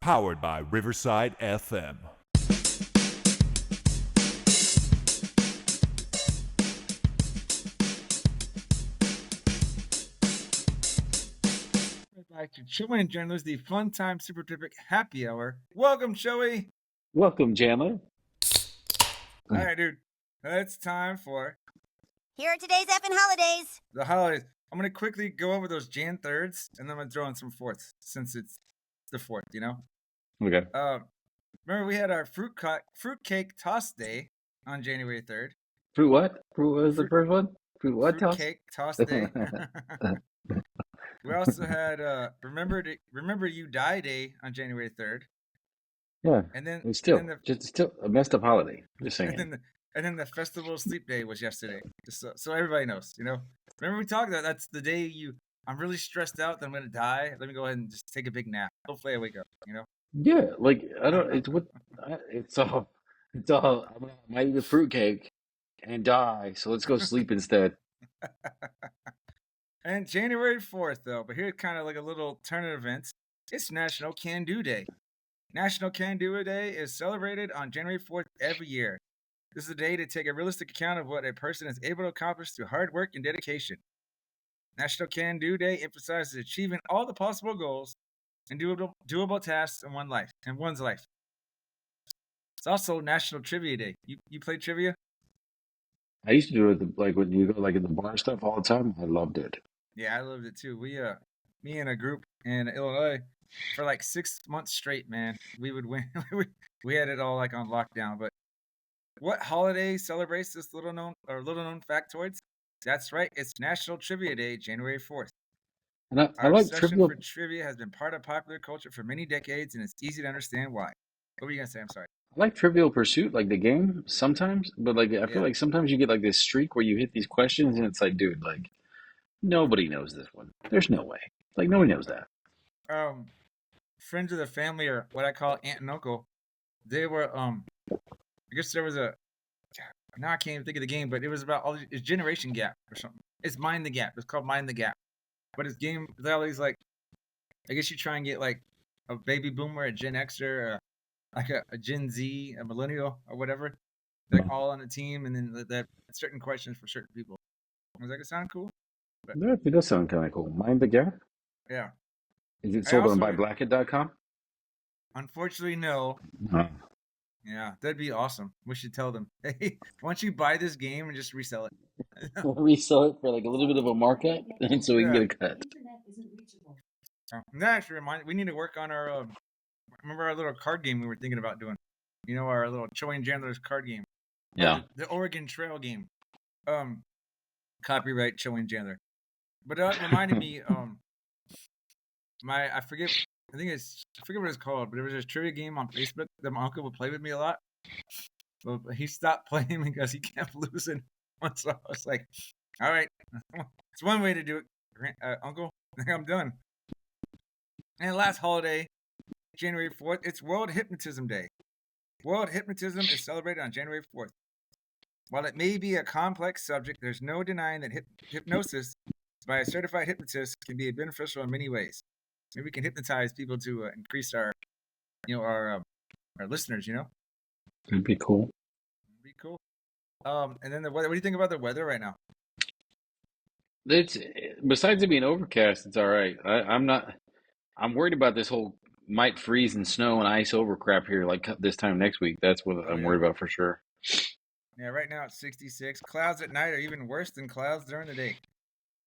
Powered by Riverside FM. Back to Choey and Jandler's the Fun Time Super Terrific Happy Hour. Welcome, Choey. Welcome, Jandler. All right, dude. It's time for Here are today's effing holidays. the holidays. I'm gonna quickly go over those Jan thirds, and then I'm gonna throw in some fourths since it's the fourth. Okay. Remember we had our fruitcake toss day on January 3rd. Fruit what? Fruit was the first one? Fruit what toss? Fruitcake toss day. We also had remember you die day on January 3rd. Yeah. And then It's still and then just still a messed up holiday. Just saying. and then the festival sleep day was yesterday. Just so everybody knows, Remember we talked about that's the day I'm really stressed out that I'm gonna die. Let me go ahead and just take a big nap. Hopefully I wake up, Yeah, like I don't. It's what. It's all. It's all. I might eat a fruitcake and die. So let's go sleep instead. And January 4th though, but here's kind of like a little turn of events. It's National Can Do Day. National Can Do Day is celebrated on January 4th every year. This is a day to take a realistic account of what a person is able to accomplish through hard work and dedication. National Can Do Day emphasizes achieving all the possible goals and doable tasks in one's life. It's also National Trivia Day. You play trivia? I used to do it like when you go like in the bar stuff all the time. I loved it. Yeah, I loved it too. Me and a group in Illinois, for like 6 months straight, man, we would win. we had it all like on lockdown. But what holiday celebrates this little known factoids? That's right, it's National Trivia Day, January 4th. And I Our like obsession trivial. for trivia has been part of popular culture for many decades, and it's easy to understand why. What were you gonna say? I'm sorry. I like Trivial Pursuit, like the game sometimes, but like I feel Yeah. like sometimes you get like this streak where you hit these questions and it's like, dude, like nobody knows this one. There's no way. Like nobody knows that. Friends of the family, or what I call aunt and uncle, they were I guess there was a now I can't even think of the game, but it was about it's Generation Gap or something. It's Mind the Gap. It's called Mind the Gap. But it's game with all these like I guess you try and get like a baby boomer, a Gen Xer, like a Gen Z, a millennial, or whatever. They're all on a team, and then that certain questions for certain people. Was that sound cool? But, Yeah, it does sound kind of cool. Mind the Gap? yeah. Is it I sold on also, buyblacket.com? unfortunately, no. Oh. Yeah, that'd be awesome. We should tell them, hey, why don't you buy this game and just resell it? We'll resell it for like a little bit of a markup, and so we can Yeah. get a cut. And that actually reminds we need to work on our remember our little card game we were thinking about doing. Our little Choey and Jandler's card game. Yeah. The Oregon Trail game. Copyright Choey and Jandler. But that reminded me, I forget what it's called, but it was this trivia game on Facebook that my uncle would play with me a lot. But he stopped playing because he kept losing. So I was like, all right, it's one way to do it, Uncle. I'm done. And last holiday, January 4th, it's World Hypnotism Day. World Hypnotism is celebrated on January 4th. While it may be a complex subject, there's no denying that hypnosis by a certified hypnotist can be beneficial in many ways. Maybe we can hypnotize people to increase our listeners. It'd be cool. It'd be cool. And then the weather. What do you think about the weather right now? It's besides it being overcast, it's all right. I'm not. I'm worried about this whole might freeze and snow and ice over crap here like this time next week. That's what I'm worried about for sure. Yeah, right now it's 66. Clouds at night are even worse than clouds during the day.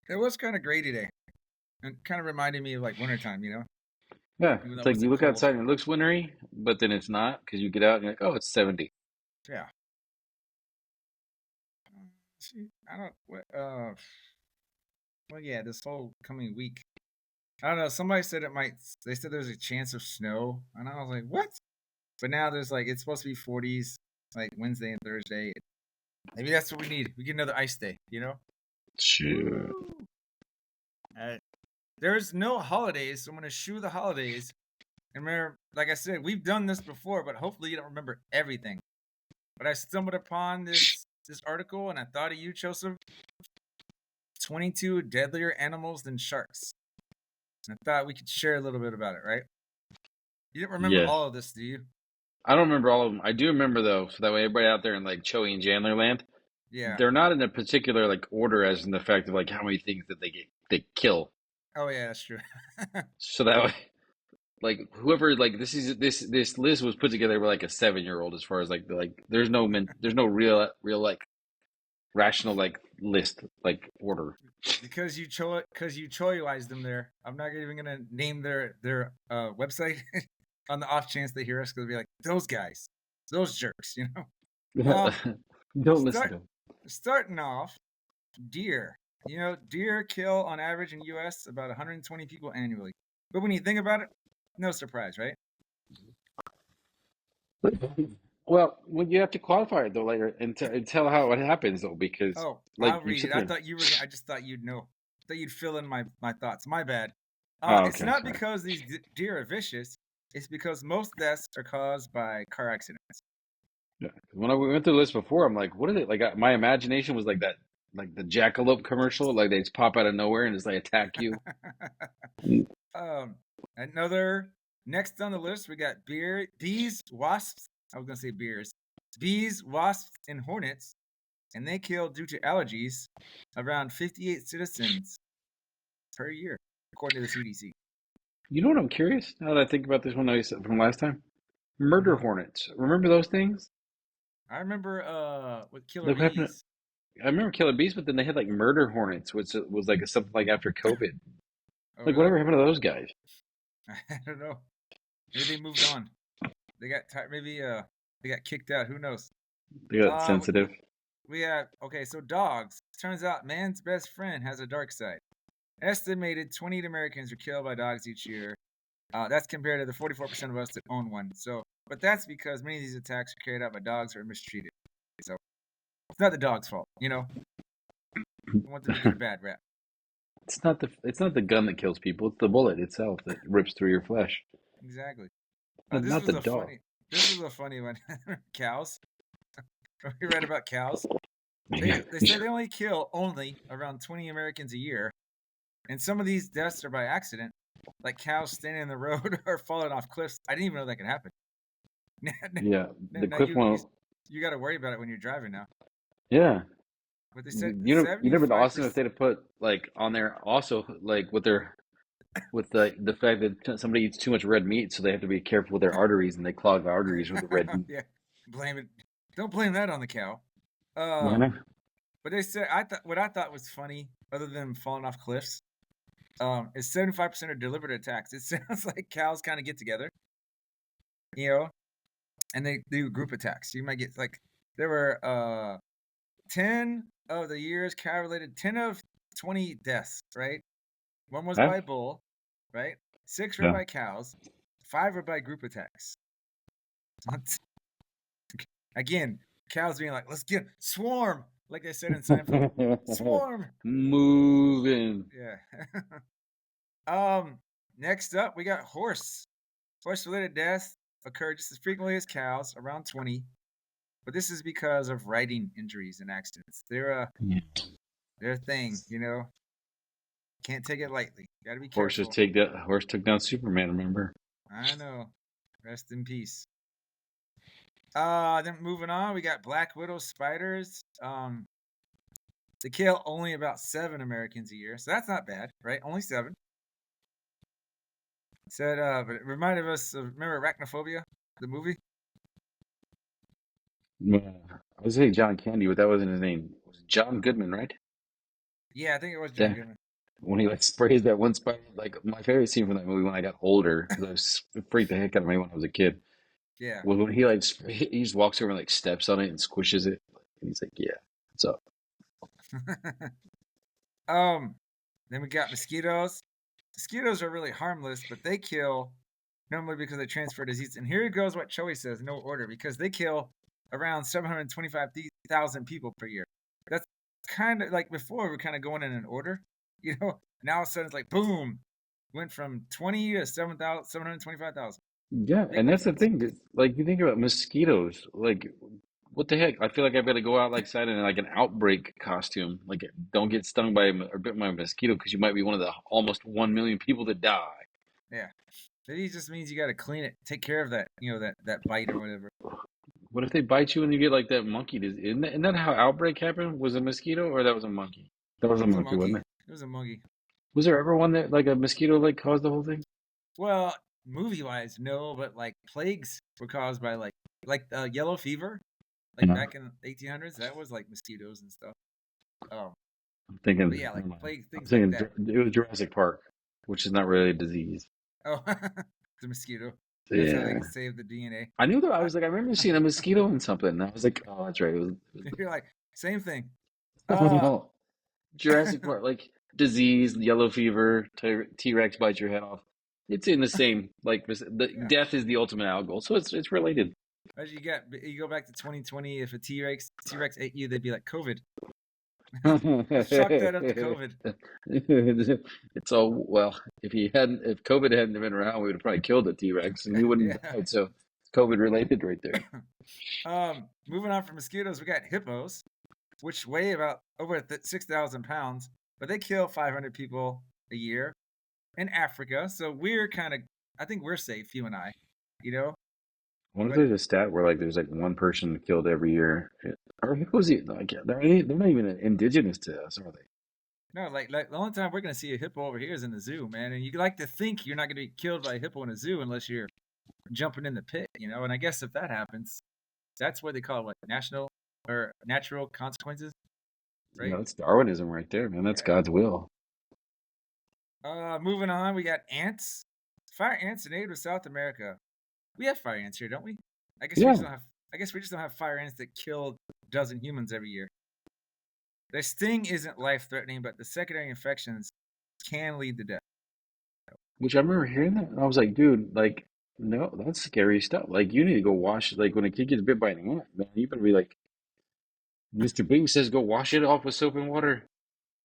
It was kind of gray today. And kind of reminded me of like wintertime, Yeah, Even it's though it like you wasn't look cold. outside and it looks wintry, but then it's not because you get out and you're like, oh, it's 70. Yeah. See, I don't. Well, yeah, this whole coming week. I don't know. Somebody said it might. They said there's a chance of snow, and I was like, what? But now there's like it's supposed to be 40s, like Wednesday and Thursday. Maybe that's what we need. We get another ice day, Sure. There's no holidays, so I'm gonna shoo the holidays. And remember, like I said, we've done this before, but hopefully you don't remember everything. But I stumbled upon this article, and I thought of you, Joseph. 22 deadlier animals than sharks. And I thought we could share a little bit about it, right? You didn't remember Yes. all of this, do you? I don't remember all of them. I do remember though, so that way everybody out there in like Choey and Jandler land, Yeah. they're not in a particular like order as in the fact of like how many things that they kill. Oh yeah, that's true. So that way, like whoever like this list was put together by like a 7-year old as far as like there's no real like rational like list like order. because you choiwise them there. I'm not even gonna name their website on the off chance they hear us because be like those guys, those jerks, you know. Don't listen Start to them. starting off, deer. You know, deer kill on average in U.S. about 120 people annually. But when you think about it, no surprise, right? Well, you have to qualify it though later and tell how it happens though, because Oh, like I'll you read sit it. I there. thought you were. I just thought you'd know. That you'd fill in my thoughts. My bad. Oh, It's okay, not sorry. because these deer are vicious. It's because most deaths are caused by car accidents. Yeah. When we went through the list before, I'm like, what is it? Like my imagination was like that, like the jackalope commercial, like they just pop out of nowhere and just like attack you. Mm. um, another next on the list we got bees, wasps. I was gonna say beers. Bees, wasps, and hornets, and they kill due to allergies around 58 citizens per year, according to the CDC. You know what I'm curious now that I think about this one I said from last time? Murder Hmm. hornets. Remember those things? I remember with killer Like what happened? bees. I remember killer bees, but then they had like murder hornets, which was like something like after COVID. Oh, Like really? whatever happened to those guys? I don't know. Maybe they moved on. They got tired. Maybe they got kicked out. Who knows? They got Uh, sensitive. we have okay. So dogs. Turns out man's best friend has a dark side. Estimated 28 Americans are killed by dogs each year. That's compared to the 44% of us that own one. So, but that's because many of these attacks are carried out by dogs or mistreated. So it's not the dog's fault. You know, we want them to get a bad rap. It's not the gun that kills people. It's the bullet itself that rips through your flesh. Exactly. This Not was the a dog. funny. This was a funny one. Cows. We read about cows. Yeah. They say they only kill only around 20 Americans a year, and some of these deaths are by accident, like cows standing in the road or falling off cliffs. I didn't even know that could happen. Yeah. The Now cliff you one. you got to worry about it when you're driving now. Yeah. But they said You know, been awesome if 75%. they'd have put like on there also like with the fact that somebody eats too much red meat, so they have to be careful with their arteries and they clog the arteries with the red meat. Yeah, blame it. Don't blame that on the cow. Why Um, not? but they said what I thought was funny, other than falling off cliffs, is 75% are deliberate attacks. It sounds like cows kind of get together, you know, and they do group attacks. You might get like there were 10 of the years cow related, 10 of 20 deaths, right? One was Huh? by bull, right? 6 were Yeah. by cows, 5 were by group attacks. Again, cows being like, let's get swarm, like they said in Seinfeld. Swarm. Moving. Yeah. Next up we got horse. Horse related deaths occur just as frequently as cows, around 20. But this is because of riding injuries and accidents. They're a thing, you know. Can't take it lightly. Gotta be careful. Horse took down Superman, remember? I know. Rest in peace. Then moving on, we got black widow spiders. They kill only about 7 Americans a year, so that's not bad, right? Only 7. Said, but it reminded us of, remember Arachnophobia, the movie? I was saying John Candy, but that wasn't his name. It was John Goodman, right? Yeah, I think it was John Yeah. Goodman. When he like sprays that one spider, like my favorite scene from that movie when I got older, because I was freaked the heck out of me when I was a kid, Yeah. was when he like he just walks over and like steps on it and squishes it, and he's like, "Yeah, what's up?" Then we got mosquitoes. Mosquitoes are really harmless, but they kill normally because they transfer disease. And here goes what Choey says, no order, because they kill around 725,000 people per year. That's kind of like before we were kind of going in an order, you know. Now all of a sudden it's like boom, went from 20 to 725,000. Yeah, Big and that's the difference. thing. Like you think about mosquitoes, like what the heck? I feel like I've got to go out like outside in like an outbreak costume. Like don't get stung by or bit by a mosquito because you might be one of the almost 1 million people that die. Yeah. Maybe it just means you got to clean it, take care of that, that bite or whatever. What if they bite you and you get like that monkey disease? Isn't that how outbreak happened? Was it a mosquito or that was a monkey? That was a It was a monkey, monkey. wasn't it? It was a monkey. Was there ever one that like a mosquito like caused the whole thing? Well, movie-wise, no, but like plagues were caused by like yellow fever, like Yeah. back in the 1800s. That was like mosquitoes and stuff. Oh, I'm thinking, but yeah, like never mind. plague I'm things like thinking that. it was Jurassic Park, which is not really a disease. Oh, the mosquito. So, That's how they yeah. save the DNA. I knew that. I was like, I remember seeing a mosquito in something. And I was like, oh, that's right. You're like, same thing. Oh no, Jurassic Park, like disease, yellow fever, T-Rex bites your head off. It's in the same like the Yeah. death is the ultimate outgoal, so it's related. As you go back to 2020, if a T-Rex ate you, they'd be like COVID. Chalk that up to COVID. It's all well. If COVID hadn't been around, we would have probably killed the T-Rex and we wouldn't have Yeah. died. So it's COVID related right there. Moving on from mosquitoes, we got hippos, which weigh about over 6,000 pounds, but they kill 500 people a year in Africa. So I think we're safe, you and I, you know? I wonder if But there's a stat where like there's like one person killed every year. Or hippos, like they're not even indigenous to us, are they? no, like the only time we're going to see a hippo over here is in the zoo, man. And you like to think you're not going to be killed by a hippo in a zoo unless you're jumping in the pit, And I guess if that happens, that's what they call it, what, national or natural consequences, Yeah, right? that's Darwinism right there, man. That's God's will. Moving on, we got ants. Fire ants are native to South America. We have fire ants here, don't we? I guess we Yeah. just don't have. I guess we just don't have fire ants that kill a dozen humans every year. Their sting isn't life-threatening, but the secondary infections can lead to death. Which I remember hearing that, and I was like, dude, like, no, that's scary stuff. Like, you need to go wash. Like, when a kid gets bit by an ant, man, you better be like, Mr. Bing says, go wash it off with soap and water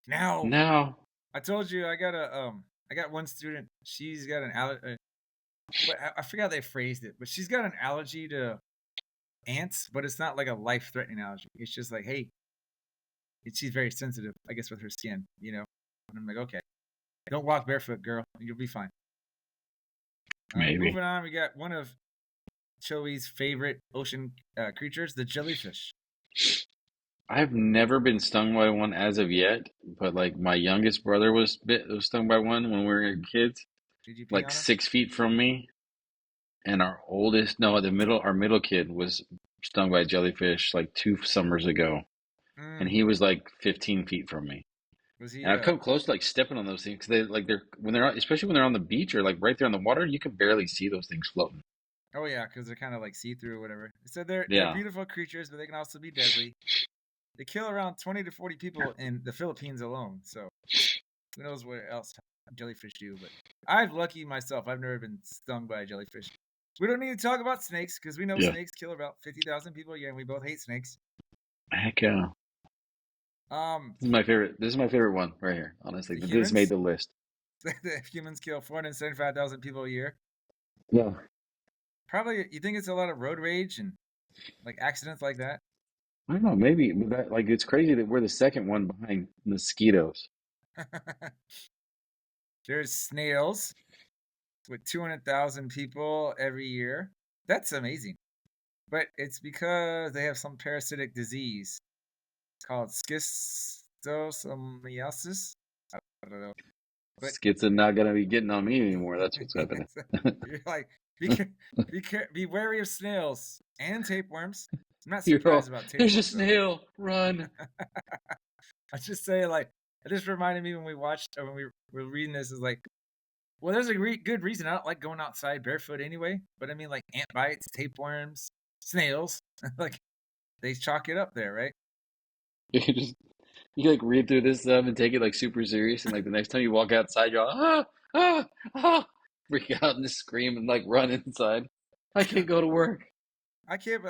Now, now. I told you I got one student. She's got an allergy. I forgot how they phrased it, but she's got an allergy to ants, but it's not like a life-threatening allergy. It's just like, hey, she's very sensitive, I guess, with her skin, And I'm like, okay, don't walk barefoot, girl. You'll be fine. Maybe. Moving on, we got one of Choey's favorite ocean creatures, the jellyfish. I've never been stung by one as of yet, but like my youngest brother was stung by one when we were kids, Did you pee like on him? 6 feet from me. And our middle kid was stung by a jellyfish like 2 summers ago. And he was like 15 feet from me. Was he? And I've come close to like stepping on those things because especially when they're on the beach or like right there on the water, you can barely see those things floating. Oh yeah, because they're kind of like see-through or whatever. So they're Yeah. beautiful creatures, but they can also be deadly. They kill around 20 to 40 people in the Philippines alone. So who knows what else jellyfish do? But I've lucky myself. I've never been stung by a jellyfish. We don't need to talk about snakes because we know Yeah. snakes kill about 50,000 people a year, and we both hate snakes. Heck yeah. This is my favorite one right here, honestly. But this made the list. The humans kill 475,000 people a year. Yeah. Probably, you think it's a lot of road rage and like accidents like that? I don't know, maybe but that like it's crazy that we're the second one behind mosquitoes. There's snails with 200,000 people every year. That's amazing. But it's because they have some parasitic disease. It's called schistosomiasis. I don't know. But Skits are not gonna be getting on me anymore. That's what's happening. you're like, be wary of snails and tapeworms. I'm not You're all, surprised about tapeworms. there's a though. snail, run. I just say like, it just reminded me when we watched or when we were reading this is like, well, there's a good reason I don't like going outside barefoot anyway. But I mean, like ant bites, tapeworms, snails, like they chalk it up there, right? You like read through this stuff and take it like super serious, and like the next time you walk outside, you're all, freak out and just scream and like run inside. I can't go to work. I can't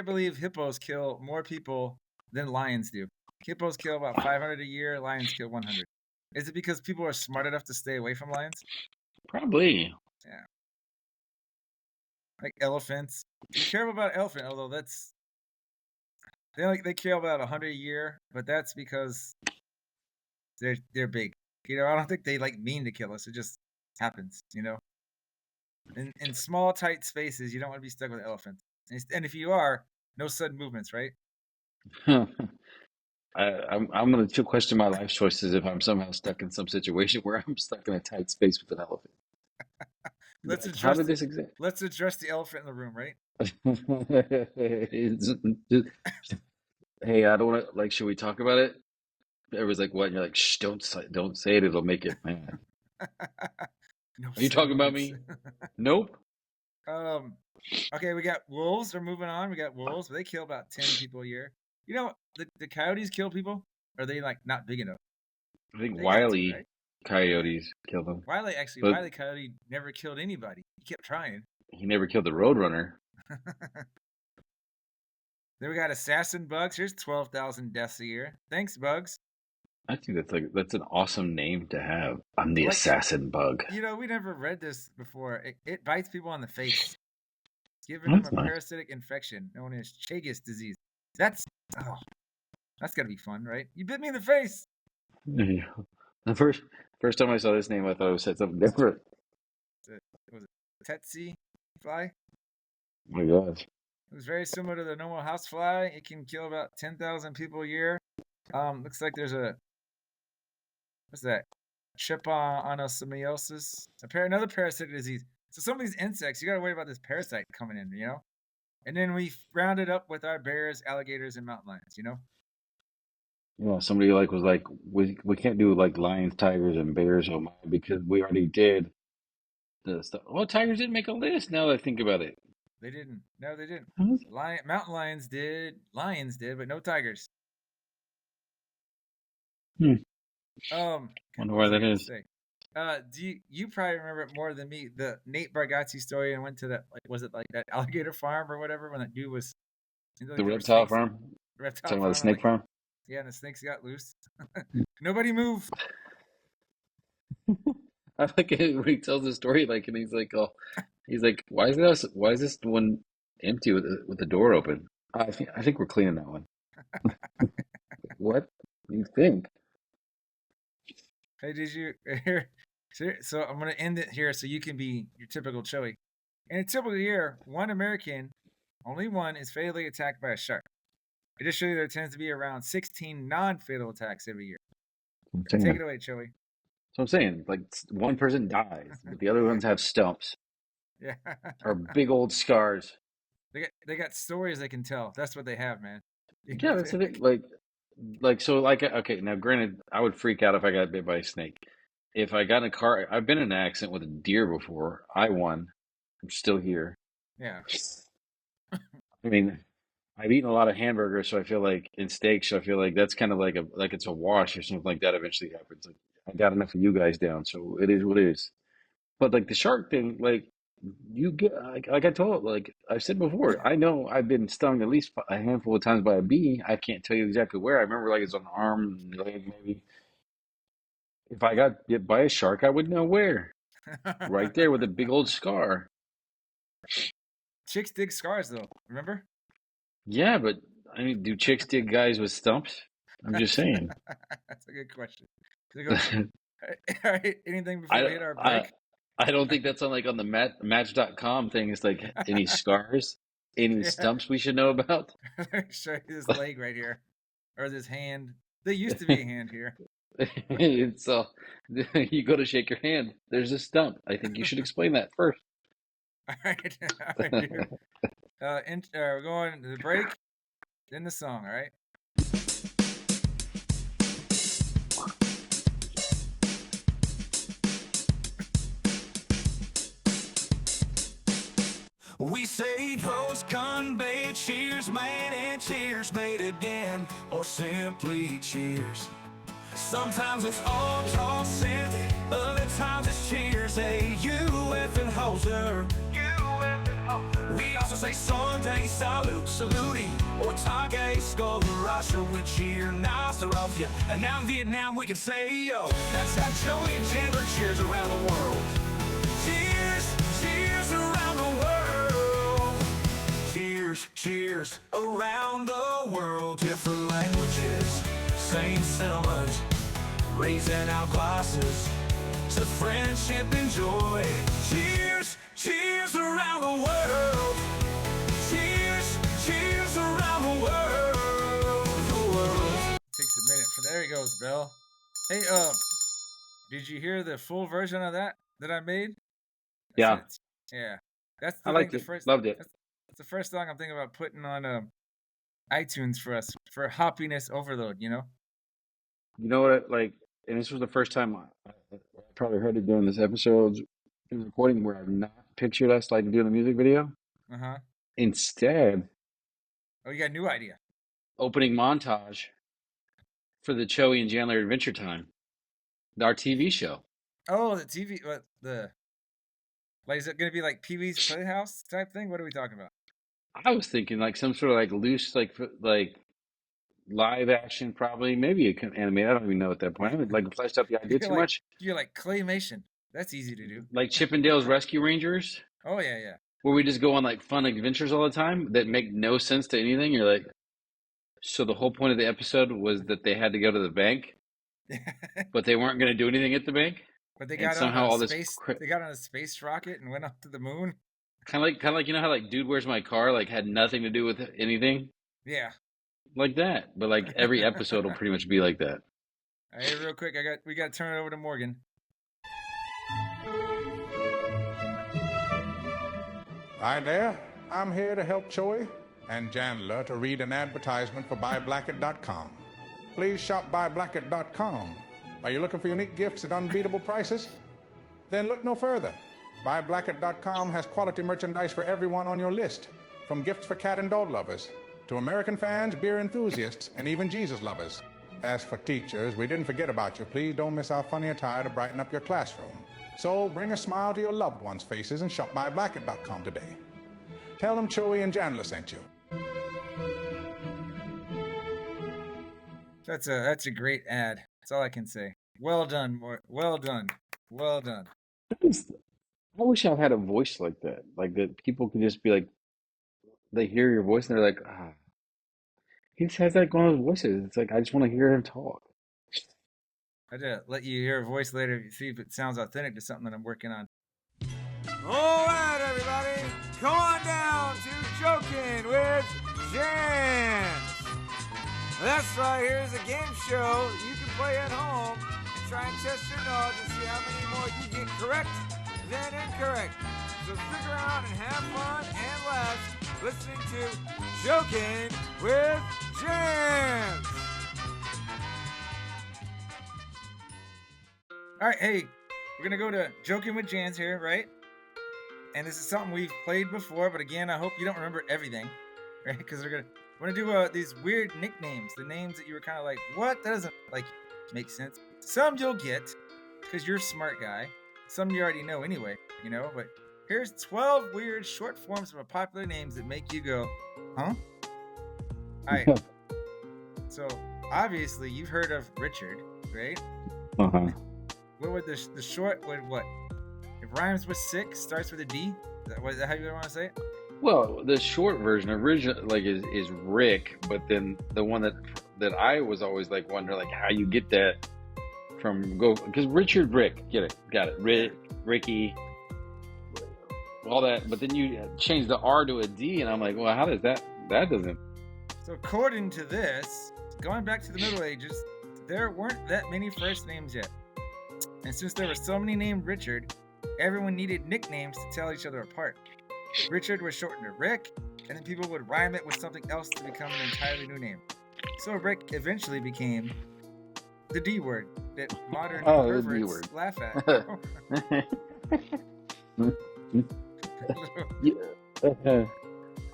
believe hippos kill more people than lions do. Hippos kill about 500 a year. Lions kill 100. Is it because people are smart enough to stay away from lions? Probably. Yeah. Like elephants. Be careful about elephant, although they kill about 100 a year, but that's because they're big. I don't think they like mean to kill us. It just happens. In small, tight spaces, you don't want to be stuck with elephants. And if you are, no sudden movements, right? I'm going to question my life choices if I'm somehow stuck in some situation where I'm stuck in a tight space with an elephant. Let's How address did the, this exist? let's address the elephant in the room, right? Hey, I don't want to, like, should we talk about it? Everyone's like, what? And you're like, shh, don't say it. It'll make it mad. No Are you sudden talking about movements. me? Nope. Okay, we got wolves. We're moving on. We got wolves. They kill about 10 people a year. You know, the coyotes kill people? Or are they like not big enough? I think They got to, Wiley right? Coyotes killed him, but Wiley Coyote never killed anybody. He kept trying. he never killed the Roadrunner. Then we got assassin bugs. Here's 12,000 deaths a year. Thanks, bugs. I think that's an awesome name to have. I'm the Like, assassin bug. you know, we never read this before. It bites people on the face, giving That's them a nice. parasitic infection known as Chagas disease. That's gotta be fun, right? You bit me in the face. Yeah. The first time I saw this name, I thought it said something different. Was it Tsetse fly? Oh my gosh. It was very similar to the normal housefly. It can kill about 10,000 people a year. Looks like there's what's that? Trypanosomiasis, another parasitic disease. So some of these insects, you got to worry about this parasite coming in, you know. And then we round it up with our bears, alligators, and mountain lions, you know. Yeah, somebody was like, we can't do like lions, tigers, and bears, oh my, because we already did the stuff. Well, tigers didn't make a list. Now that I think about it. They didn't. No, they didn't. Huh? Mountain lions did. Lions did, but no tigers. Hmm. What Wonder was why I that gonna is. say? You probably remember it more than me? The Nate Bargatze story, and went to that, like, was it like that alligator farm or whatever, when that dude was like, The there were reptile snakes, farm? the reptile Talking about the farm, and snake like, farm? yeah, and the snakes got loose. Nobody move. I like it when he tells the story, like, and he's like, oh, he's like, why is this one empty with the door open? I think we're cleaning that one. What do you think? Hey, did you here? So I'm gonna end it here so you can be your typical Choey. In a typical year, one American, only one, is fatally attacked by a shark. Additionally, there tends to be around 16 non-fatal attacks every year. I'm Take saying. it away, Choey. So I'm saying, like, one person dies, but the other ones have stumps Yeah. or big old scars. They got stories they can tell. That's what they have, man. Yeah, that's the thing. Okay, now granted, I would freak out if I got bit by a snake. If I got in a car, I've been in an accident with a deer before. I won. I'm still here. Yeah. I mean, I've eaten a lot of hamburgers, so I feel like in steaks, so I feel like that's kind of like it's a wash or something like that eventually happens. Like I got enough of you guys down, so it is what it is. But like the shark thing, like you get like I told, like I've said before, I know I've been stung at least a handful of times by a bee. I can't tell you exactly where. I remember like it's on the arm, leg, maybe. If I got bit by a shark, I would know where. Right there with a big old scar. Chicks dig scars, though. Remember? Yeah, but I mean, do chicks dig guys with stumps? I'm just saying. That's a good question. All right. Anything before we hit our break? I don't think that's on the Match.com thing. It's like any scars, any stumps we should know about. Let me show you this leg right here, or this hand. There used to be a hand here. It's you go to shake your hand. There's a stump. I think you should explain that first. All right, dude. We're going to the break, then the song. All right. We say toast, convey, cheers, mate, and cheers, mate again, or simply cheers. Sometimes it's all tossing, other times it's cheers. Hey, you effing hoser. We also say Sunday, salute, saluting, or Tage, skull, Russia, we cheer, Nasarovia. And now in Vietnam we can say, yo, that's how Choey and Jandler cheers around the world. Cheers, cheers around the world. Cheers, cheers around the world. Different languages, same sentiments, raising our glasses to friendship and joy. Cheers, cheers around the world. Cheers, cheers around the world. The world. Takes a minute. There he goes, Bill. Hey, did you hear the full version of that I made? Yeah, Yeah. That's I the liked the it. first. Loved it. That's the first song I'm thinking about putting on iTunes for us for happiness overload. You know. You know what? Like, and this was the first time I probably heard it during this episode in the recording where I've not pictured us like doing a music video. Uh huh. Instead, Oh, you got a new idea. opening montage for the Choey and Jandler Adventure Time, our TV show. Oh, the TV. What the? Like, is it gonna be like Pee Wee's Playhouse type thing? What are we talking about? I was thinking like some sort of like loose, like live action, probably maybe it can animate. I don't even know at that point. I haven't like fleshed out the idea too much. You're like claymation. That's easy to do. Like Chippendale's Rescue Rangers, Oh yeah, yeah. where we just go on like fun adventures all the time that make no sense to anything. You're like, so the whole point of the episode was that they had to go to the bank, but they weren't going to do anything at the bank. But they And got somehow on all a this space. They got on a space rocket and went up to the moon. kind of like you know how like Dude, Where's My Car like had nothing to do with anything Yeah. like that. But like every episode will pretty much be like that. Hey, real quick, we got to turn it over to Morgan. Hi there, I'm here to help Choey and Jandler to read an advertisement for buyblacket.com. Please shop buyblacket.com. Are you looking for unique gifts at unbeatable prices? Then look no further. Buyblacket.com has quality merchandise for everyone on your list, from gifts for cat and dog lovers to American fans, beer enthusiasts, and even Jesus lovers. As for teachers, we didn't forget about you. Please don't miss our funny attire to brighten up your classroom. So bring a smile to your loved ones' faces and shop buyblacket.com today. Tell them Choey and Jandler sent you. That's a great ad. That's all I can say. Well done, well done, well done. I wish I had a voice like that people could just be like, they hear your voice and they're like, ah, he just has like one of those voices. It's like I just want to hear him talk. I had to let you hear a voice later, see if it sounds authentic to something that I'm working on. All right, everybody, come on down to Joking with Jams. That's right, here's a game show you can play at home and try and test your knowledge and see how many more you get correct than incorrect. So stick around and have fun and laugh listening to Joking with Jams. All right, hey, we're gonna go to Joking with Jans here, right? And this is something we've played before, but again, I hope you don't remember everything, right? Because we're gonna do these weird nicknames, the names that you were kind of like, what? That doesn't like make sense. Some you'll get because you're a smart guy. Some you already know anyway, you know. But here's 12 weird short forms of popular names that make you go, huh? All right. So obviously you've heard of Richard, right? Uh-huh. What would the short would what? It rhymes with 6, starts with a D. Is that how you want to say it? Well, the short version original like is Rick, but then the one that I was always like wondering like how you get that from because Richard Rick, got it, Ricky, all that, but then you change the R to a D, and I'm like, well, how does that doesn't? So according to this, going back to the Middle Ages, there weren't that many first names yet. And since there were so many named Richard, everyone needed nicknames to tell each other apart. Richard was shortened to Rick, and then people would rhyme it with something else to become an entirely new name. So Rick eventually became the D word that modern perverts laugh at.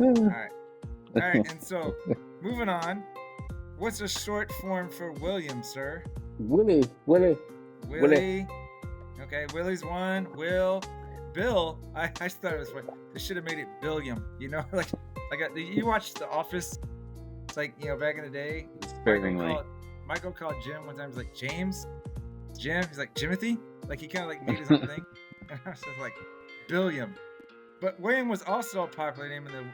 All right, and so moving on. What's a short form for William, sir? Willie. Okay, Willie's one. Will. Bill. I thought it was funny. They should have made it Billiam. You know, like you watched The Office. It's like, you know, back in the day. Michael called Jim one time. He's like, James. Jim. He's like, Jimothy. Like he kind of like made his own thing. And I was just like, Billiam. But William was also a popular name in the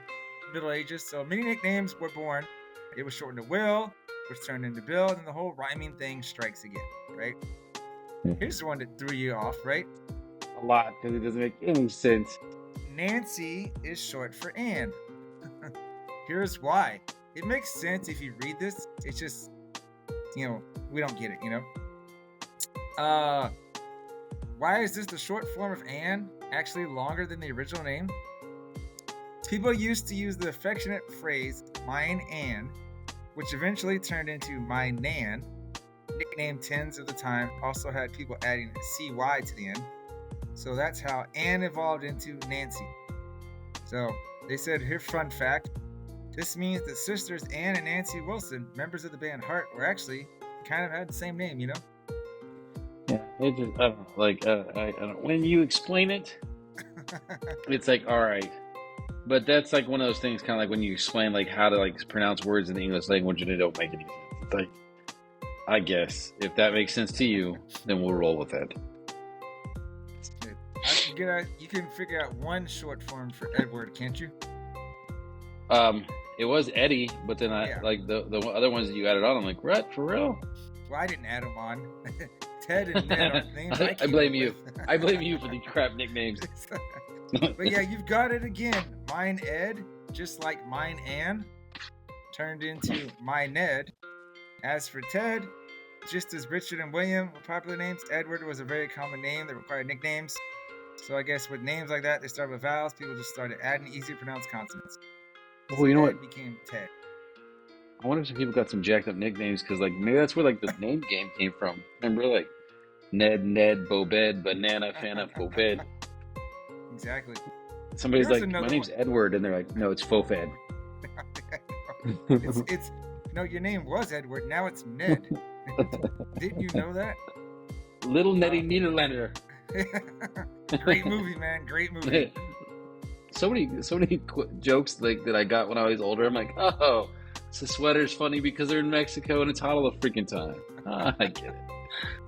Middle Ages. So many nicknames were born. It was shortened to Will, which turned into Bill, and the whole rhyming thing strikes again, right? Here's the one that threw you off, right? A lot, because it doesn't make any sense. Nancy is short for Anne. Here's why. It makes sense if you read this. It's just, we don't get it, Why is this the short form of Anne actually longer than the original name? People used to use the affectionate phrase, mine Anne, which eventually turned into my Nan. Nickname tens of the time also had people adding CY to the end. So that's how Anne evolved into Nancy. So they said, here, fun fact. This means that sisters Anne and Nancy Wilson, members of the band Heart, were actually kind of had the same name, Yeah, it just, I don't know. Like, I don't, when you explain it, it's like, all right. But that's like one of those things, kind of like when you explain like how to like pronounce words in the English language and it don't make any sense. It's like, I guess if that makes sense to you, then we'll roll with that. You can figure out one short form for Edward, can't you? It was Eddie, but then like the other ones that you added on, I'm like, what, for real? Well, I didn't add them on. Ted and Ned aren't names I blame you. I blame you for these crap nicknames. But yeah, you've got it again. Mine Ed, just like mine Ann, turned into my Ned. As for Ted, just as Richard and William were popular names, Edward was a very common name that required nicknames. So I guess with names like that, they start with vowels. People just started adding easy to pronounce consonants. Oh, you know what? Became Ted. I wonder if some people got some jacked up nicknames because like maybe that's where like the name game came from. Remember like Ned, Bobed, Banana, Fana, Fobed. Exactly. Somebody's Here's like, my another name's one. Edward, and they're like, no, it's Fofed. it's no, your name was Edward. Now it's Ned. Didn't you know that? Little Nettie Niederlander. Great movie, man. Great movie. So many jokes like that I got when I was older. I'm like, oh, so sweater's funny because they're in Mexico and it's hot all the freaking time. I get it.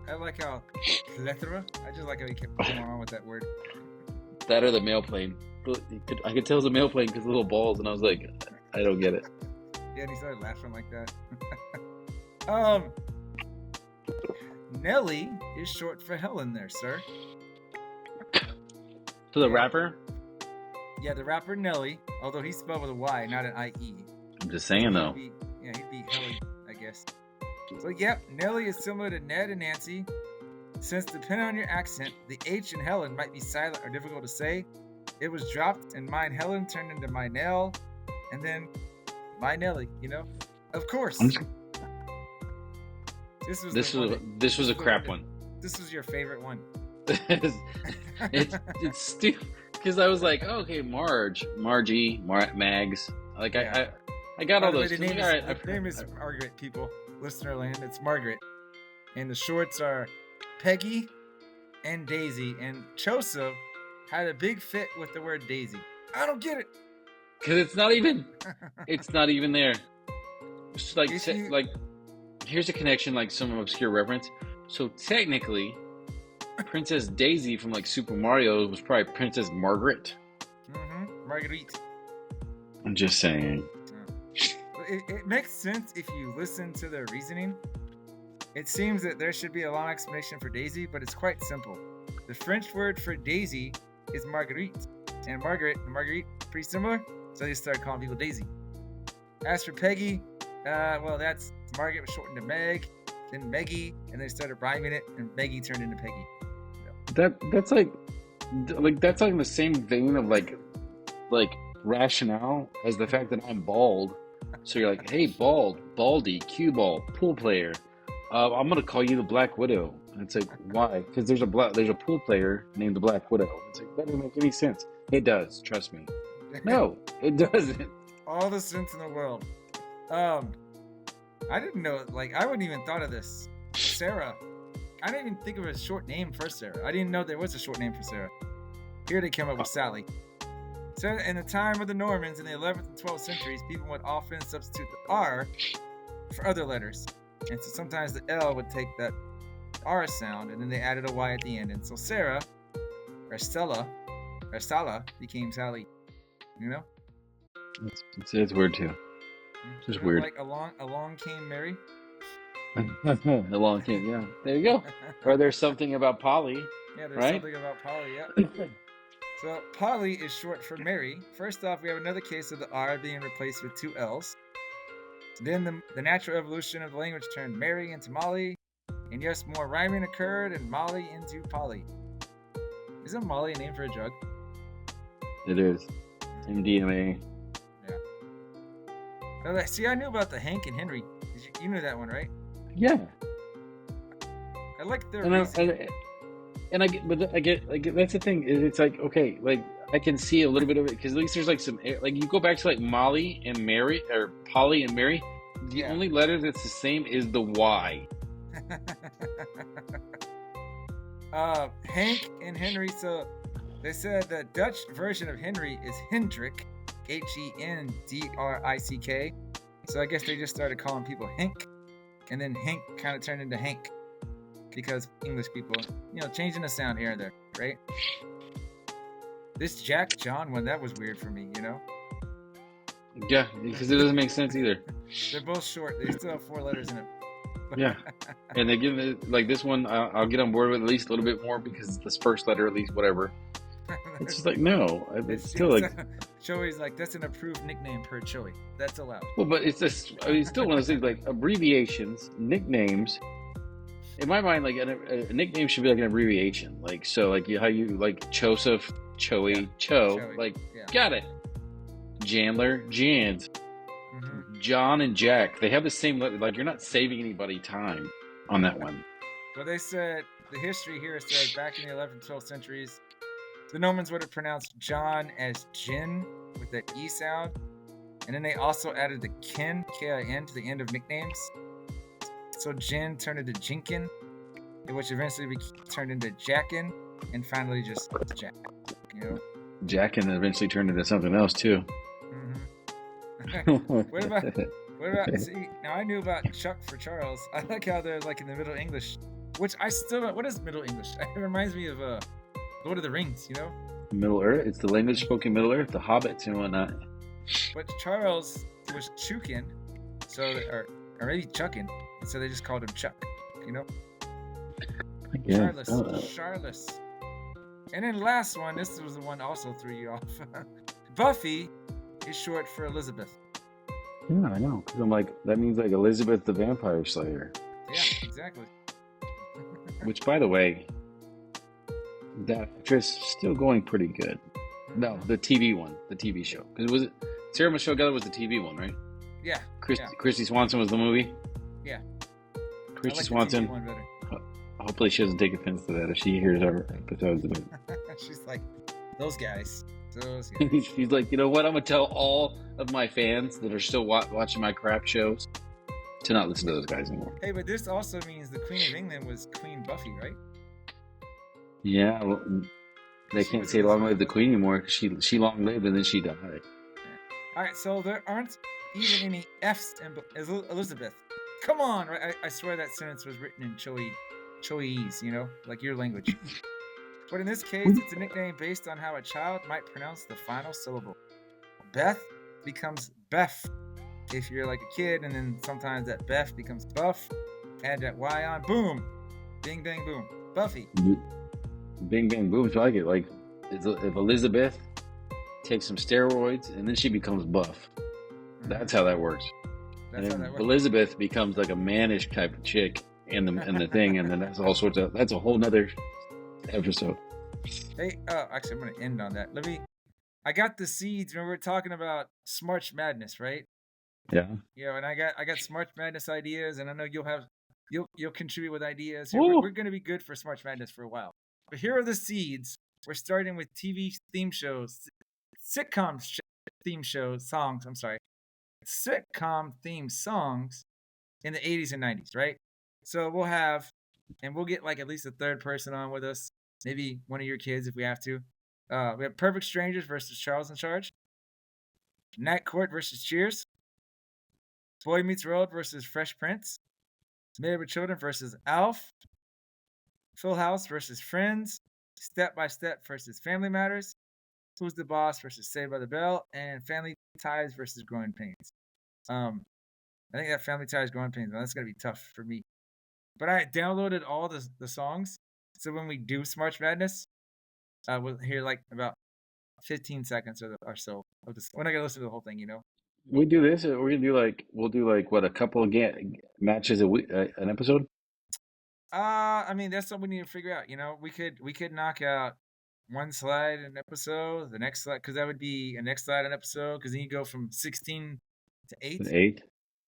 I like how plethora. I just like how he kept going on with that word. That or the mail plane. I could tell it was a mail plane because of little balls, and I was like, I don't get it. Yeah, and he started laughing like that. Nelly is short for Helen there, sir. So the rapper? Yeah, the rapper Nelly, although he's spelled with a Y, not an I-E. I'm just saying, though. He'd be Helly, I guess. So, yep, Nelly is similar to Ned and Nancy. Since, depending on your accent, the H in Helen might be silent or difficult to say, it was dropped and mine Helen turned into my Nell, and then my Nelly, Of course. This was a crap one. This was your favorite one. it's stupid because I was like, oh, okay, Margie, Mags. Like I got all those. The name is Margaret, people. Listener land, it's Margaret, and the shorts are Peggy and Daisy. And Joseph had a big fit with the word Daisy. I don't get it because it's not even there. It's like here's a connection, like some obscure reference. So technically, Princess Daisy from like Super Mario was probably Princess Margaret. Marguerite. I'm just saying. It makes sense if you listen to their reasoning. It seems that there should be a long explanation for Daisy, but it's quite simple. The French word for Daisy is Marguerite, and Margaret and Marguerite pretty similar, so they started calling people Daisy. As for Peggy, well, that's Margaret was shortened to Meg, then Meggie, and they started rhyming it, and Meggie turned into Peggy. That's like that's like in the same vein of like rationale as the fact that I'm bald. So you're like, hey, baldy, cue ball, pool player. I'm gonna call you the Black Widow. And it's like, why? Because there's a pool player named the Black Widow. It's like, that doesn't make any sense. It does, trust me. No, it doesn't. All the sense in the world. I didn't know. I wouldn't even thought of this. Sarah. I didn't even think of a short name for Sarah. I didn't know there was a short name for Sarah. Here they come up with Sally. So in the time of the Normans in the 11th and 12th centuries, people would often substitute the R for other letters. And so sometimes the L would take that R sound, and then they added a Y at the end. And so Sarah, or Stella, or Sala, became Sally. It's weird too. It's just weird. Like along came Mary. Along came, yeah. There you go. Or there's something about Polly. Yeah, there's right? something about Polly, yeah. So Polly is short for Mary. First off, we have another case of the R being replaced with two L's. Then the natural evolution of the language turned Mary into Molly. And yes, more rhyming occurred and Molly into Polly. Isn't Molly a name for a drug? It is. MDMA. See, I knew about the Hank and Henry. You knew that one, right? Yeah. I like their And I reasoning. get like that's the thing. It's like, okay, like I can see a little bit of it because at least there's like some, like you go back to like Molly and Mary or Polly and Mary. The Yeah. only letter that's the same is the Y. Hank and Henry. So they said the Dutch version of Henry is Hendrik, Hendrick. So I guess they just started calling people Henk, and then Hank kind of turned into Hank because English people, changing the sound here and there, right? This Jack John one, that was weird for me, Yeah, because it doesn't make sense either. They're both short. They still have 4 letters in it. Yeah, and they give it like this one. I'll get on board with at least a little bit more because it's the first letter, at least whatever. It's just like no, it's still like. Choey's like, that's an approved nickname per Choey. That's allowed. Well, but it's just, I mean, it's still one of those things like abbreviations, nicknames. In my mind, like a nickname should be like an abbreviation. Like, so like how you like Joseph, Choey, Cho. Choey. Like, Yeah. got it. Jandler, Jans, Mm-hmm. John, and Jack. They have the same letter. Like, you're not saving anybody time on that one. Well, they said, the history here says back in the 11th and 12th centuries, the Normans would have pronounced John as Jin with the E sound. And then they also added the kin, K-I-N, to the end of nicknames. So Jin turned into Jinkin, which eventually turned into Jackin, and finally just Jack. Jack and eventually turned into something else too. Mm-hmm. What about? See, now I knew about Chuck for Charles. I like how they're like in the Middle English, which I still don't. What is Middle English? It reminds me of Lord of the Rings. Middle Earth. It's the language spoken in Middle Earth, the hobbits and whatnot. But Charles was Chukin, or maybe Chuckin, and so they just called him Chuck. Yeah. Charles. And then last one, this was the one also threw you off. Buffy is short for Elizabeth. Yeah, I know. Because I'm like, that means like Elizabeth the Vampire Slayer. Yeah, exactly. Which, by the way, that actress still going pretty good. No, the TV one, the TV show. Because was it Sarah Michelle Gellar was the TV one, right? Yeah. Christy Swanson was the movie. Yeah. Christy I like Swanson. The TV one better. Hopefully, she doesn't take offense to that if she hears our episodes of it. She's like, those guys. She's like, you know what? I'm gonna tell all of my fans that are still watching my crap shows to not listen to those guys anymore. Hey, but this also means the Queen of England was Queen Buffy, right? Yeah, well, they can't say long live the Queen anymore because she long lived and then she died. All right, so there aren't even any F's in Elizabeth. Come on, right? I swear that sentence was written in Choeyese, like your language. But in this case, it's a nickname based on how a child might pronounce the final syllable. Beth becomes Beth if you're like a kid, and then sometimes that Beth becomes Buff. Add that Y on, boom, bing, bang, boom, Buffy. Bing, bang, boom. So I get like, if Elizabeth takes some steroids and then she becomes buff. That's how that works. Elizabeth becomes like a mannish type of chick in the thing, and then that's all sorts of. That's a whole nother episode. Hey, actually, I'm gonna end on that. I got the seeds. Remember, we're talking about Smarch Madness, right? Yeah. And I got Smarch Madness ideas, and I know you'll contribute with ideas. We're gonna be good for Smarch Madness for a while. But here are the seeds. We're starting with TV theme shows, sitcom theme shows, songs. I'm sorry, sitcom theme songs in the 80s and 90s, right? So we'll get like at least a third person on with us. Maybe one of your kids if we have to. We have Perfect Strangers versus Charles in Charge. Night Court versus Cheers. Boy Meets World versus Fresh Prince. Married with Children versus Alf. Full House versus Friends. Step by Step versus Family Matters. Who's the Boss versus Saved by the Bell. And Family Ties versus Growing Pains. I think that Family Ties Growing Pains, that's going to be tough for me. But I downloaded all the songs. So when we do Smarch Madness, we'll hear like about 15 seconds or so of this. We're not gonna listen to the whole thing, you know. We do this. We're gonna do like we'll do like what a couple of matches a week, an episode. I mean that's what we need to figure out. You know, we could knock out one slide an episode, the next slide because that would be a next slide an episode because then you go from 16 to 8, An 8.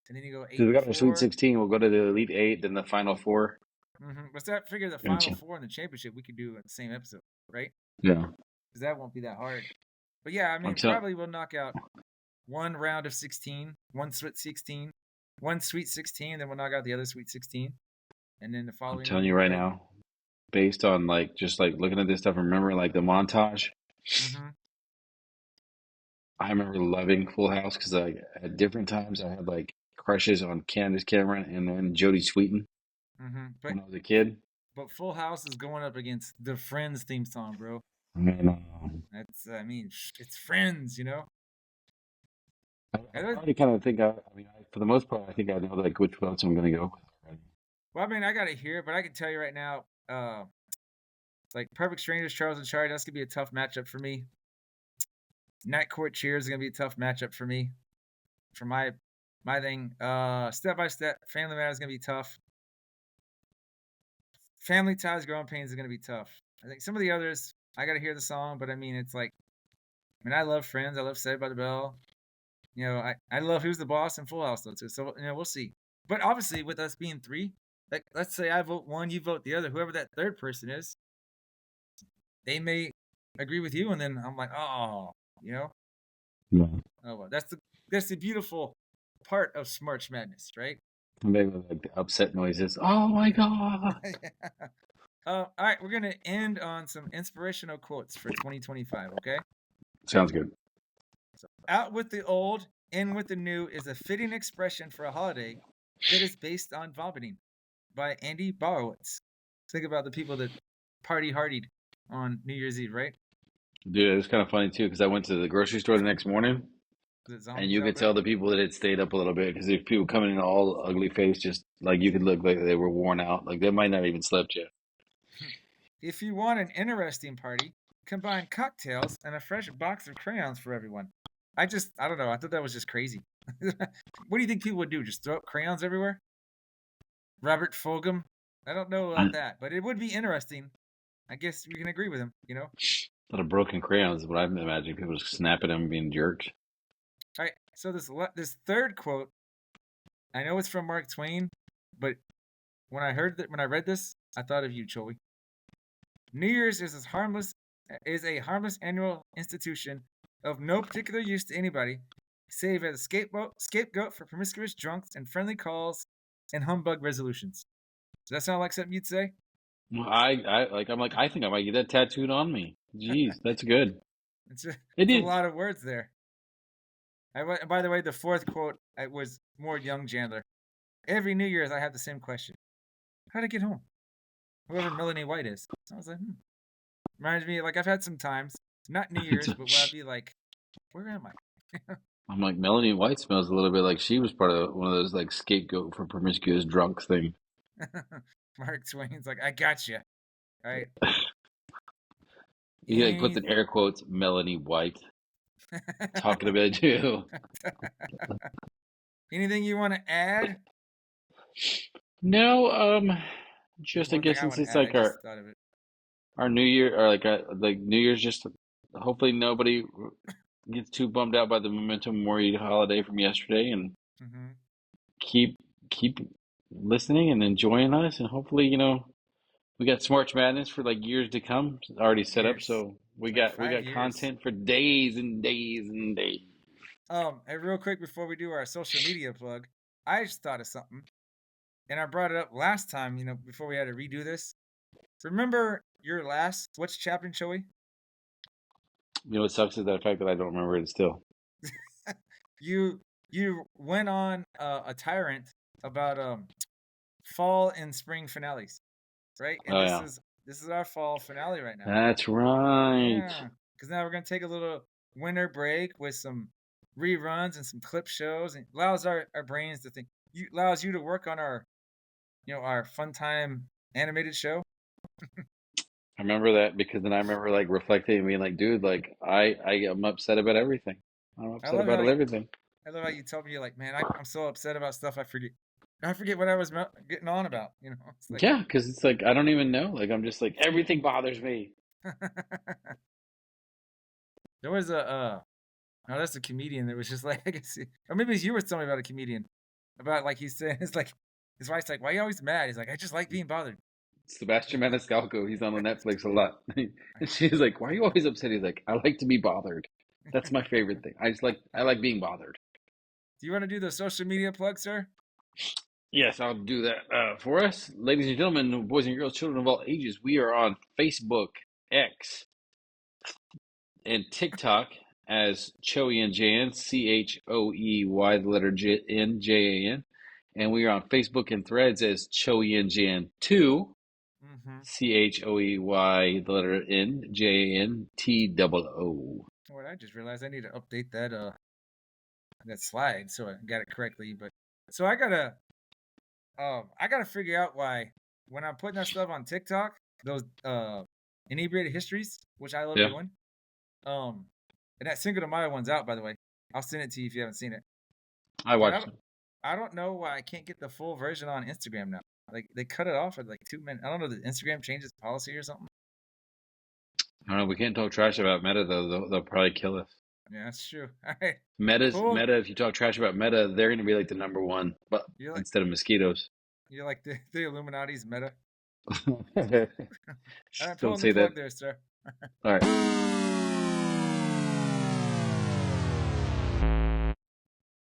and then you go 8 So we to got our Sweet 4. 16. We'll go to the Elite 8, then the Final 4. Let's that figure the Gotcha. final 4 and the championship we could do in the same episode, right? Yeah. Because that won't be that hard. But yeah, I mean, probably we'll knock out one round of 16, one Sweet 16, one Sweet 16, then we'll knock out the other Sweet 16, and then the following. I'm telling you right now, based on like just like looking at this stuff, remembering like the montage. I remember loving Full House because like at different times I had like crushes on Candace Cameron and then Jodie Sweetin when I was a kid. But Full House is going up against the Friends theme song, bro. That's, I mean, it's Friends, you know. I already kind of think for the most part, I think I know like which votes I'm gonna go with already. Well, I mean, I gotta hear, but I can tell you right now, like Perfect Strangers, Charles and Charlie, that's gonna be a tough matchup for me. Night Court Cheers is gonna be a tough matchup for me. For my thing, Step by Step, Family Matters is gonna be tough. Family Ties, Growing Pains is gonna be tough. I think some of the others, I gotta hear the song, but I mean, it's like, I mean, I love Friends, I love Saved by the Bell. You know, I love Who's the Boss and Full House though too. So you know, we'll see. But obviously, with us being 3, like let's say I vote one, you vote the other. Whoever that third person is, they may agree with you, and then I'm like, oh, you know. Yeah. Oh well, that's the beautiful part of Smarch Madness, right? Maybe like the upset noises. Oh my god! All right, we're gonna end on some inspirational quotes for 2025. Okay. Sounds good. So, out with the old, in with the new is a fitting expression for a holiday that is based on vomiting, by Andy Borowitz. Think about the people that party hardied on New Year's Eve, right? Dude, it was kind of funny too because I went to the grocery store the next morning, and you could tell the people that had stayed up a little bit because if people coming in all ugly face, just like you could look like they were worn out, like they might not even slept yet. If you want an interesting party, combine cocktails and a fresh box of crayons for everyone. I don't know. I thought that was just crazy. What do you think people would do? Just throw up crayons everywhere? Robert Fulghum? I don't know about that, but it would be interesting. I guess we can agree with him, you know? A lot of broken crayons is what I'm imagining. People just snapping them and being jerks. All right, so this third quote, I know it's from Mark Twain, but when I read this, I thought of you, Choey. New Year's is a harmless annual institution of no particular use to anybody, save as a scapegoat for promiscuous drunks and friendly calls and humbug resolutions. Does that sound like something you'd say? I think I might get that tattooed on me. Jeez, that's good. It's a lot of words there. By the way, the fourth quote was more young Jandler. Every New Year's, I have the same question: how'd I get home? Whoever Melanie White is. So I was like, reminds me, like I've had some times, not New Year's, but where I'd be like, where am I? I'm like, Melanie White smells a little bit like she was part of one of those like scapegoat for promiscuous drunks thing. Mark Twain's like, I got you. All right. You like put in air quotes, Melanie White. Talking about you. Anything you want to add? No, just I guess since it's like our New Year or like New Year's, just hopefully nobody gets too bummed out by the Memento Mori holiday from yesterday, and keep listening and enjoying us, and hopefully we got Smarch Madness for like years to come. It's already set up, so we got content for days and days and days. And real quick before we do our social media plug, I just thought of something, and I brought it up last time. Before we had to redo this. Remember your last What's Chaplain, Choey? You know what sucks is the fact that I don't remember it still. You went on a tyrant about fall and spring finales, right? And this is our fall finale right now. That's right. Yeah, because now we're gonna take a little winter break with some reruns and some clip shows, and allows our brains to think. Allows you to work on our fun time animated show. I remember that because then I remember like reflecting and being like, dude, like I'm upset about everything. I'm I upset love about how everything. I love how you told me you're like, man, I'm so upset about stuff I forget. I forget what I was getting on about. You know, it's like Yeah, because it's like I don't even know. Like I'm just like everything bothers me. there was a no, that's a comedian that was just like, I guess, or maybe you were telling me about a comedian about like he said it's like his wife's like, why are you always mad? He's like, I just like being bothered. Sebastian Maniscalco, he's on the Netflix a lot. And she's like, "Why are you always upset?" He's like, "I like to be bothered. That's my favorite thing. I like being bothered." Do you want to do the social media plug, sir? Yes, I'll do that for us, ladies and gentlemen, boys and girls, children of all ages. We are on Facebook, X, and TikTok as Choey and Jan, Choey, the letter Jan, and we are on Facebook and Threads as Choey and Jan 2. Mm-hmm. Choey, the letter NJANTOO. What I just realized I need to update that slide so I got it correctly. But so I gotta figure out why when I'm putting that stuff on TikTok, those inebriated histories, which I love Yeah, doing. And that Cinco de Mayo one's out, by the way. I'll send it to you if you haven't seen it. I But watched it. I don't know why I can't get the full version on Instagram now. Like they cut it off at like 2 minutes. I don't know, did Instagram change its policy or something? I don't know. We can't talk trash about Meta though. They'll probably kill us. Yeah, that's true. All right, cool. Meta. If you talk trash about Meta, they're going to be like the number one, but You're like instead of mosquitoes. you're like the Illuminati's meta. Don't All right, pulling the say that. plug there, sir. All right.